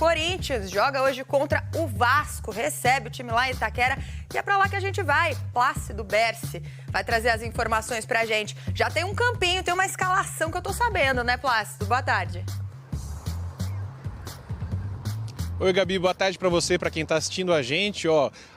Corinthians joga hoje contra o Vasco, recebe o time lá em Itaquera e é pra lá que a gente vai. Plácido Berce vai trazer as informações pra gente. Já tem um campinho, tem uma escalação que eu tô sabendo, né, Plácido? Boa tarde. Oi, Gabi, boa tarde para você, para quem está assistindo a gente.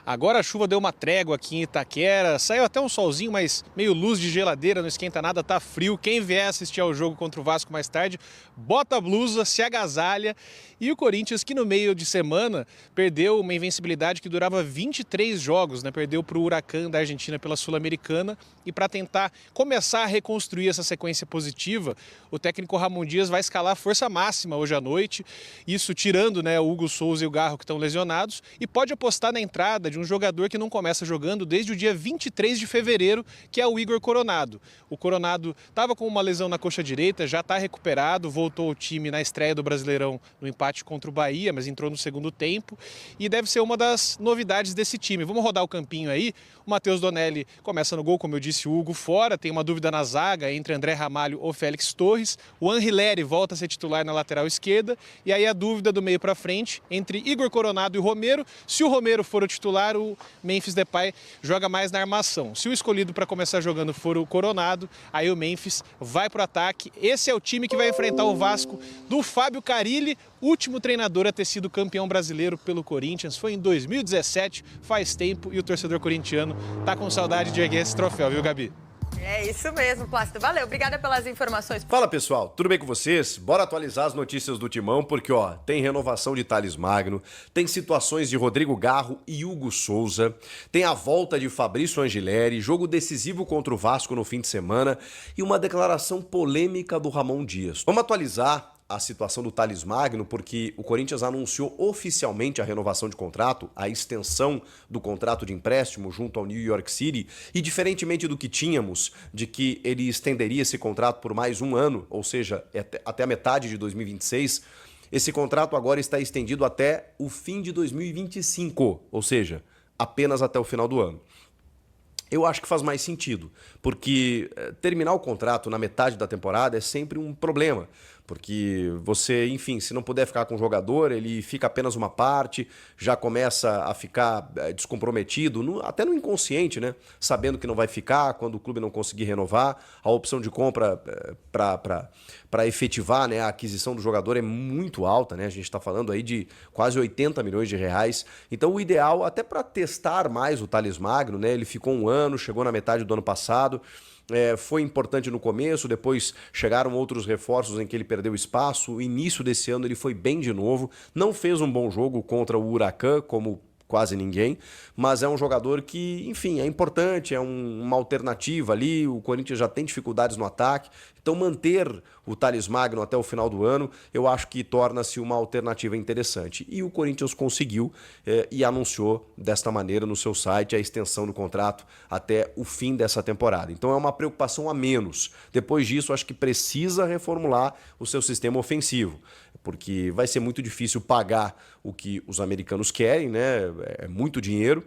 Agora a chuva deu uma trégua aqui em Itaquera, saiu até um solzinho, mas meio luz de geladeira, não esquenta nada, tá frio. Quem vier assistir ao jogo contra o Vasco mais tarde, bota a blusa, se agasalha. E o Corinthians, que no meio de semana perdeu uma invencibilidade que durava 23 jogos, né? Perdeu para o Huracan da Argentina pela Sul-Americana. E para tentar começar a reconstruir essa sequência positiva, o técnico Ramon Dias vai escalar a força máxima hoje à noite, isso tirando, né, o Hugo Souza e o Garro, que estão lesionados, e pode apostar na entrada de um jogador que não começa jogando desde o dia 23 de fevereiro, que é o Igor Coronado. O Coronado estava com uma lesão na coxa direita, já está recuperado, voltou ao time na estreia do Brasileirão no empate contra o Bahia, mas entrou no segundo tempo e deve ser uma das novidades desse time. Vamos rodar o campinho aí. O Matheus Donelli começa no gol, como eu disse, o Hugo fora, tem uma dúvida na zaga entre André Ramalho ou Félix Torres. O Anrileri volta a ser titular na lateral esquerda e aí a dúvida do meio para frente entre Igor Coronado e o Romero. Se o Romero for o titular, o Memphis Depay joga mais na armação. Se o escolhido para começar jogando for o Coronado, aí o Memphis vai para o ataque. Esse é o time que vai enfrentar o Vasco do Fábio Carille, último treinador a ter sido campeão brasileiro pelo Corinthians. Foi em 2017, faz tempo, e o torcedor corintiano tá com saudade de erguer esse troféu, viu, Gabi? É isso mesmo, Plácido. Valeu, obrigada pelas informações. Fala, pessoal, tudo bem com vocês? Bora atualizar as notícias do Timão, porque tem renovação de Thales Magno, tem situações de Rodrigo Garro e Hugo Souza, tem a volta de Fabrício Angileri, jogo decisivo contra o Vasco no fim de semana e uma declaração polêmica do Ramon Dias. Vamos atualizar a situação do Thales Magno, porque o Corinthians anunciou oficialmente a renovação de contrato, a extensão do contrato de empréstimo junto ao New York City, e diferentemente do que tínhamos, de que ele estenderia esse contrato por mais um ano, ou seja, até a metade de 2026, esse contrato agora está estendido até o fim de 2025, ou seja, apenas até o final do ano. Eu acho que faz mais sentido, porque terminar o contrato na metade da temporada é sempre um problema. Porque você, enfim, se não puder ficar com o jogador, ele fica apenas uma parte, já começa a ficar descomprometido, até no inconsciente, né? Sabendo que não vai ficar, quando o clube não conseguir renovar, a opção de compra para efetivar, né, a aquisição do jogador é muito alta, né? A gente está falando aí de quase 80 milhões de reais. Então o ideal, até para testar mais o Thales Magno, né? Ele ficou um ano, chegou na metade do ano passado. Foi importante no começo, depois chegaram outros reforços em que ele perdeu espaço. O início desse ano ele foi bem de novo, não fez um bom jogo contra o Huracan, como quase ninguém, mas é um jogador que, enfim, é importante, é uma alternativa ali. O Corinthians já tem dificuldades no ataque, então manter o Thales Magno até o final do ano, eu acho que torna-se uma alternativa interessante. E o Corinthians conseguiu e anunciou desta maneira no seu site a extensão do contrato até o fim dessa temporada. Então é uma preocupação a menos. Depois disso, acho que precisa reformular o seu sistema ofensivo, porque vai ser muito difícil pagar o que os americanos querem, né? É muito dinheiro.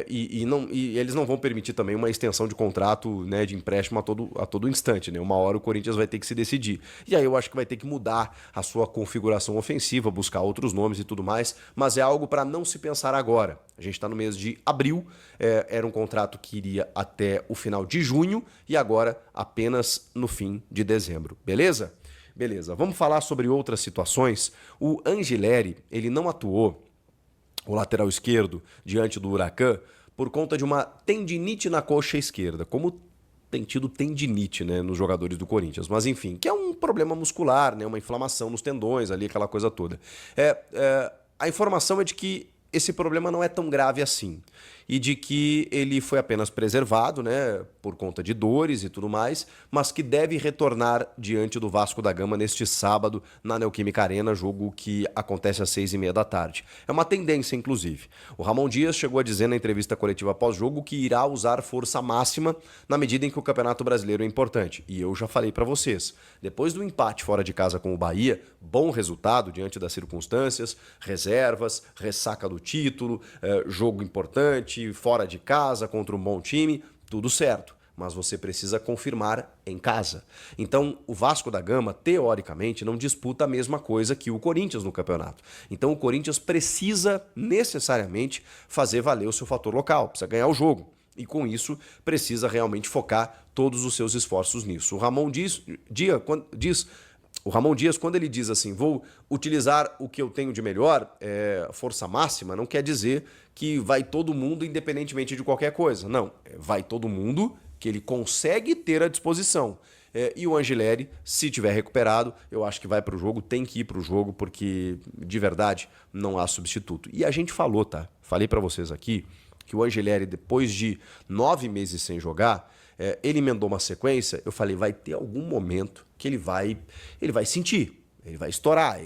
E eles não vão permitir também uma extensão de contrato, né, de empréstimo a todo instante, né? Uma hora o Corinthians vai ter que se decidir. E aí eu acho que vai ter que mudar a sua configuração ofensiva, buscar outros nomes e tudo mais, mas é algo para não se pensar agora. A gente está no mês de abril, era um contrato que iria até o final de junho e agora apenas no fim de dezembro, beleza? Beleza, vamos falar sobre outras situações. O Angileri, ele não atuou, o lateral esquerdo, diante do Huracan, por conta de uma tendinite na coxa esquerda, como tem tido tendinite, né, nos jogadores do Corinthians. Mas enfim, que é um problema muscular, né, uma inflamação nos tendões ali, aquela coisa toda. A informação é de que esse problema não é tão grave assim, e de que ele foi apenas preservado, né, por conta de dores e tudo mais, mas que deve retornar diante do Vasco da Gama neste sábado na Neoquímica Arena, jogo que acontece às 6h30 da tarde. É uma tendência, inclusive. O Ramon Dias chegou a dizer na entrevista coletiva pós-jogo que irá usar força máxima na medida em que o Campeonato Brasileiro é importante. E eu já falei para vocês, depois do empate fora de casa com o Bahia, bom resultado diante das circunstâncias, reservas, ressaca do título, jogo importante, fora de casa, contra um bom time, tudo certo. mas você precisa confirmar em casa. Então, o Vasco da Gama, teoricamente, não disputa a mesma coisa que o Corinthians no campeonato. Então, o Corinthians precisa necessariamente fazer valer o seu fator local, precisa ganhar o jogo. E com isso, precisa realmente focar todos os seus esforços nisso. O Ramon Dias, quando ele diz assim, vou utilizar o que eu tenho de melhor, força máxima, não quer dizer que vai todo mundo independentemente de qualquer coisa. Não, vai todo mundo que ele consegue ter à disposição. E o Angileri, se tiver recuperado, eu acho que vai para o jogo, tem que ir para o jogo, porque de verdade não há substituto. E a gente falou, tá? Falei para vocês aqui que o Angileri, depois de 9 meses sem jogar, ele emendou uma sequência, eu falei, vai ter algum momento que ele vai sentir, ele vai estourar,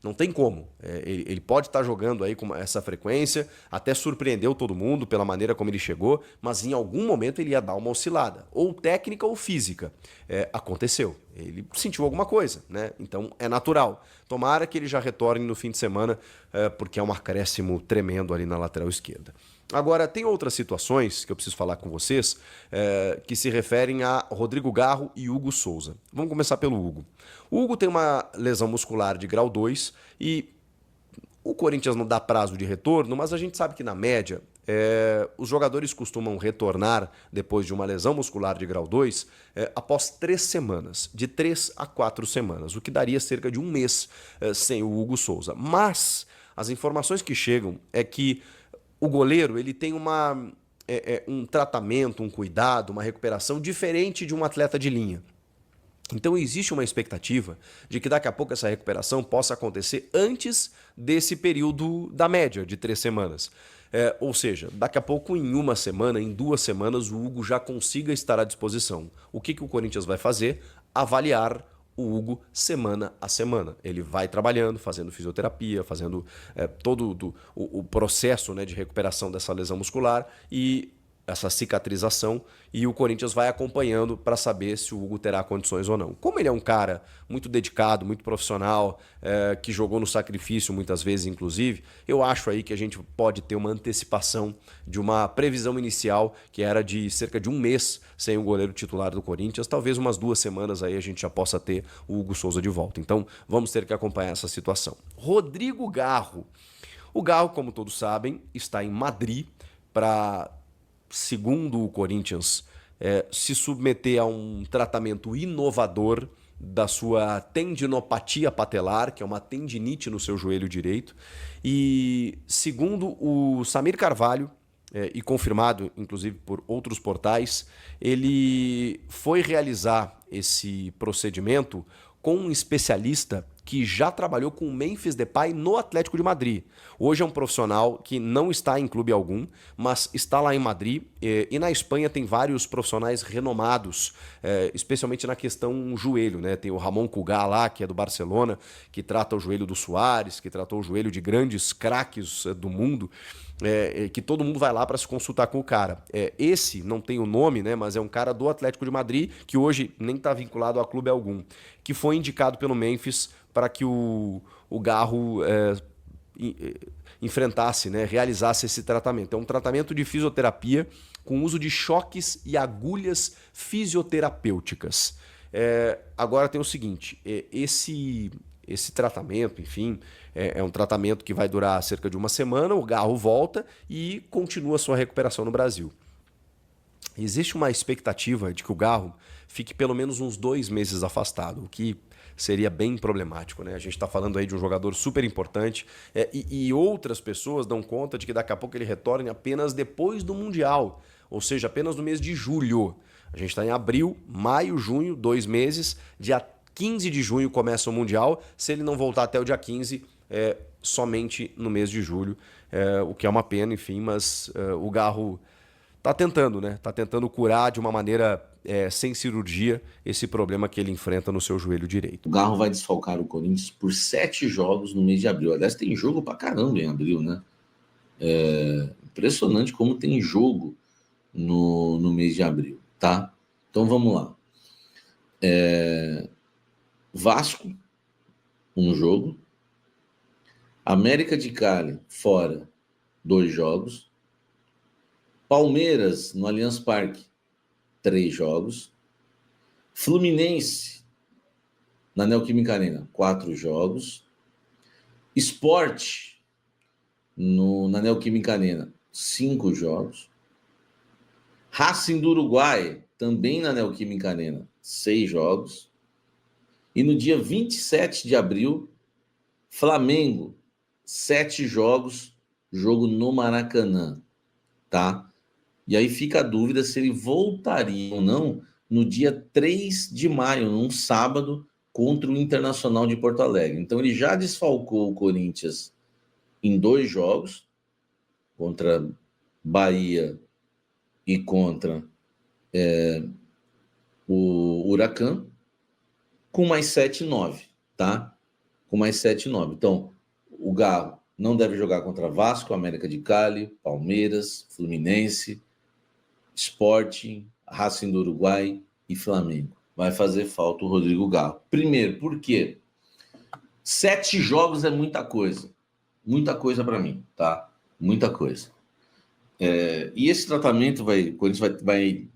não tem como. Ele pode estar jogando aí com essa frequência, até surpreendeu todo mundo pela maneira como ele chegou, mas em algum momento ele ia dar uma oscilada, ou técnica ou física. Aconteceu, ele sentiu alguma coisa, né? Então é natural. Tomara que ele já retorne no fim de semana, porque é um acréscimo tremendo ali na lateral esquerda. Agora, tem outras situações que eu preciso falar com vocês que se referem a Rodrigo Garro e Hugo Souza. Vamos começar pelo Hugo. O Hugo tem uma lesão muscular de grau 2 e o Corinthians não dá prazo de retorno, mas a gente sabe que na média os jogadores costumam retornar depois de uma lesão muscular de grau 2 após 3 semanas, de 3 a 4 semanas, o que daria cerca de um mês sem o Hugo Souza. Mas as informações que chegam é que o goleiro ele tem um tratamento, um cuidado, uma recuperação diferente de um atleta de linha. Então existe uma expectativa de que daqui a pouco essa recuperação possa acontecer antes desse período da média de 3 semanas. Ou seja, daqui a pouco em 1 semana, em 2 semanas, o Hugo já consiga estar à disposição. O que o Corinthians vai fazer? Avaliar o Hugo semana a semana. Ele vai trabalhando, fazendo fisioterapia, fazendo todo o processo, né, de recuperação dessa lesão muscular e essa cicatrização, e o Corinthians vai acompanhando para saber se o Hugo terá condições ou não. Como ele é um cara muito dedicado, muito profissional, que jogou no sacrifício muitas vezes, inclusive, eu acho aí que a gente pode ter uma antecipação de uma previsão inicial que era de cerca de um mês sem o goleiro titular do Corinthians, talvez umas 2 semanas aí a gente já possa ter o Hugo Souza de volta. Então vamos ter que acompanhar essa situação. Rodrigo Garro. O Garro, como todos sabem, está em Madrid para, segundo o Corinthians, se submeter a um tratamento inovador da sua tendinopatia patelar, que é uma tendinite no seu joelho direito. E segundo o Samir Carvalho, e confirmado inclusive por outros portais, ele foi realizar esse procedimento com um especialista que já trabalhou com o Memphis Depay no Atlético de Madrid. Hoje é um profissional que não está em clube algum, mas está lá em Madrid. E na Espanha tem vários profissionais renomados, especialmente na questão joelho, né? Tem o Ramon Cugá lá, que é do Barcelona, que trata o joelho do Suárez, que tratou o joelho de grandes craques do mundo, que todo mundo vai lá para se consultar com o cara. Esse não tem o nome, né? Mas é um cara do Atlético de Madrid, que hoje nem está vinculado a clube algum, que foi indicado pelo Memphis para que o Garro enfrentasse, né, realizasse esse tratamento. É um tratamento de fisioterapia com uso de choques e agulhas fisioterapêuticas. Agora tem o seguinte, esse tratamento, enfim, é um tratamento que vai durar cerca de 1 semana, o Garro volta e continua a sua recuperação no Brasil. Existe uma expectativa de que o Garro fique pelo menos uns 2 meses afastado, o que seria bem problemático, né? A gente está falando aí de um jogador super importante e outras pessoas dão conta de que daqui a pouco ele retorne apenas depois do Mundial, ou seja, apenas no mês de julho. A gente está em abril, maio, junho, 2 meses, dia 15 de junho começa o Mundial, se ele não voltar até o dia 15, somente no mês de julho, o que é uma pena, enfim, mas o Garro tá tentando, né? Tá tentando curar de uma maneira sem cirurgia esse problema que ele enfrenta no seu joelho direito. O Garro vai desfalcar o Corinthians por 7 jogos no mês de abril. Aliás, tem jogo pra caramba em abril, né? Impressionante como tem jogo no mês de abril, tá? Então vamos lá. Vasco, um jogo. América de Cali, fora, 2 jogos. Palmeiras, no Allianz Parque, 3 jogos. Fluminense, na Neoquímica Arena, 4 jogos. Sport, na Neoquímica Arena, 5 jogos. Racing do Uruguai, também na Neoquímica Arena, 6 jogos. E no dia 27 de abril, Flamengo, 7 jogos, jogo no Maracanã, tá? E aí fica a dúvida se ele voltaria ou não no dia 3 de maio, num sábado, contra o Internacional de Porto Alegre. Então ele já desfalcou o Corinthians em 2 jogos, contra Bahia e contra o Huracan, com mais 7 e 9, tá? Com mais 7 e 9. Então, o Garro não deve jogar contra Vasco, América de Cali, Palmeiras, Fluminense, Sporting, Racing do Uruguai e Flamengo. Vai fazer falta o Rodrigo Garro. Primeiro, por quê? 7 jogos é muita coisa. Muita coisa para mim, tá? Muita coisa. E esse tratamento o Corinthians vai,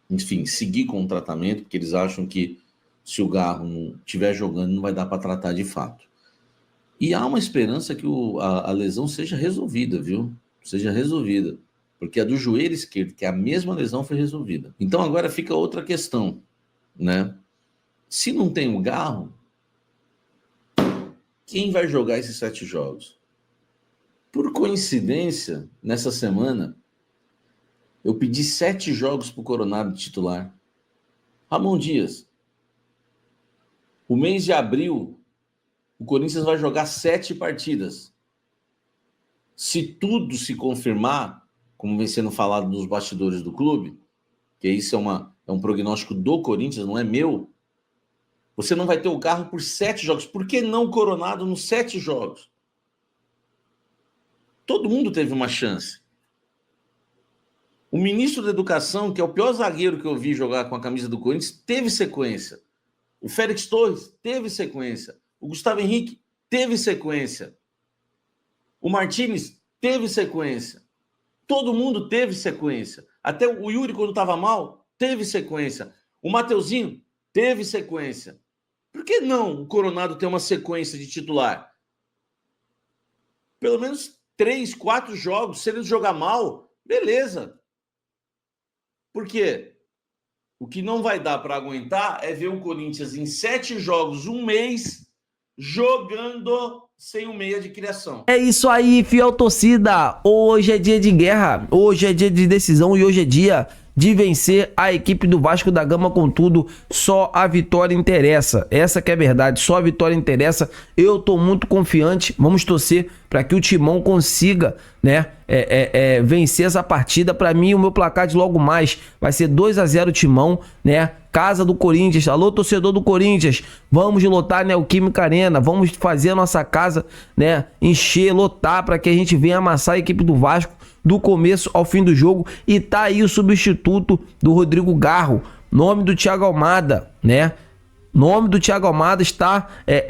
enfim, seguir com o tratamento, porque eles acham que se o Garro não estiver jogando, não vai dar para tratar de fato. E há uma esperança que a lesão seja resolvida, viu? Seja resolvida. Porque a do joelho esquerdo, que é a mesma lesão, foi resolvida. Então agora fica outra questão, né? Se não tem o Garro, quem vai jogar esses 7 jogos? Por coincidência, nessa semana, eu pedi 7 jogos para o Coronado titular. Ramon Dias, o mês de abril, o Corinthians vai jogar 7 partidas. Se tudo se confirmar, como vem sendo falado nos bastidores do clube, que isso é um prognóstico do Corinthians, não é meu, você não vai ter o Garro por 7 jogos. Por que não o Coronado nos 7 jogos? Todo mundo teve uma chance. O ministro da Educação, que é o pior zagueiro que eu vi jogar com a camisa do Corinthians, teve sequência. O Félix Torres teve sequência. O Gustavo Henrique teve sequência. O Martínez teve sequência. Todo mundo teve sequência. Até o Yuri, quando estava mal, teve sequência. O Mateuzinho teve sequência. Por que não o Coronado ter uma sequência de titular? Pelo menos 3, 4 jogos. Se ele jogar mal, beleza. Por quê? O que não vai dar para aguentar é ver o Corinthians em 7 jogos, um mês, jogando sem um meia de criação. É isso aí, fiel torcida. Hoje é dia de guerra, hoje é dia de decisão e hoje é dia de vencer a equipe do Vasco da Gama com tudo. Só a vitória interessa. Essa que é a verdade, só a vitória interessa. Eu tô muito confiante. Vamos torcer para que o Timão consiga, né, vencer essa partida. Para mim, o meu placar de logo mais vai ser 2-0 Timão, né? Casa do Corinthians. Alô, torcedor do Corinthians, vamos lotar a Neoquímica Arena, vamos fazer a nossa casa, né, encher, lotar, para que a gente venha amassar a equipe do Vasco do começo ao fim do jogo. E tá aí o substituto do Rodrigo Garro, nome do Thiago Almada, né? Nome do Thiago Almada está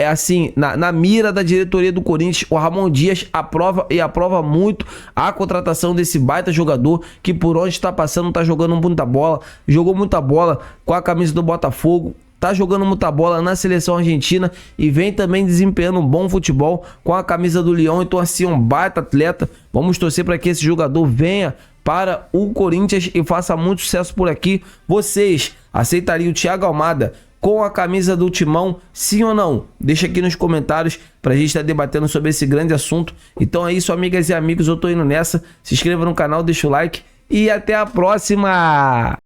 assim na mira da diretoria do Corinthians. O Ramon Dias aprova muito a contratação desse baita jogador que por onde está passando está jogando muita bola, jogou muita bola com a camisa do Botafogo, tá jogando muita bola na seleção argentina e vem também desempenhando um bom futebol com a camisa do Lyon. Então assim, um baita atleta. Vamos torcer para que esse jogador venha para o Corinthians e faça muito sucesso por aqui. Vocês aceitariam o Thiago Almada com a camisa do Timão, sim ou não? Deixa aqui nos comentários pra gente estar debatendo sobre esse grande assunto. Então é isso, amigas e amigos, eu tô indo nessa. Se inscreva no canal, deixa o like e até a próxima!